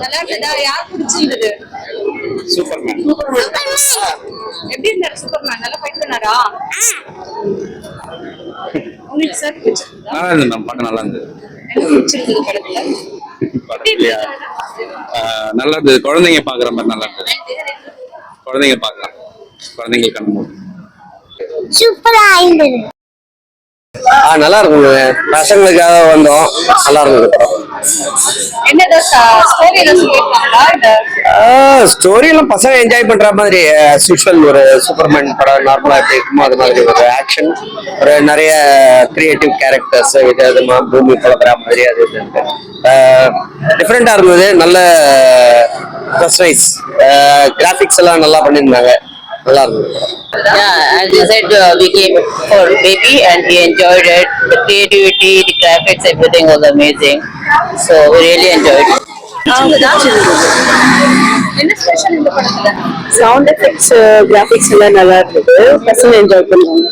நல்லா இருந்ததா? யார் பிடிச்சிருந்தது? சூப்பர்மேன். எப்படி இருந்தாரு சூப்பர்மேன்? நல்லா ஃபைட் பண்ணாரா? உங்களுக்கு சார் பிடிச்சிருந்ததா? நல்லா இருந்தது மேம், படம் நல்லா இருந்தது. எனக்கு பிடிச்சிருந்தது படத்துல. படத்துலயா? நல்லா இருந்தது, குழந்தைங்க பாக்குற மாதிரி நல்லா இருந்தது. குழந்தைங்க பார்க்கலாம், குழந்தைங்களுக்கு கண்ணு சூப்பரா இருந்தது. நல்லா இருக்குங்க, பசங்களுக்காக வந்தோம், நல்லா இருந்தது. என்னது ஸ்டோரி ஏதாவது சொல்லிருக்காங்களா? ஸ்டோரி எல்லாம் பசங்க என்ஜாய் பண்ற மாதிரி யூஷுவல் ஒரு சூப்பர்மேன் படம் நார்மலா எப்படி இருக்குமோ அது மாதிரி ஒரு ஆக்ஷன், ஒரு நிறைய கிரியேட்டிவ் கேரக்டர்ஸ் விதவிதமா பூமி பழக்கிற மாதிரி அது டிஃப்ரெண்டா இருந்தது. நல்ல நைஸ் கிராபிக்ஸ் எல்லாம் நல்லா பண்ணியிருந்தாங்க, நல்லா இருந்தது. Yeah, as you said, we came for baby and we enjoyed it. The creativity, the graphics, everything was amazing. So we really enjoyed it. என்ன ஸ்பெஷல் இந்த படத்துல? சவுண்ட் எஃபெக்ட்ஸ், கிராபிக்ஸ் எல்லாம் நல்லா இருந்தது, பசங்க என்ஜாய் பண்ணுவாங்க.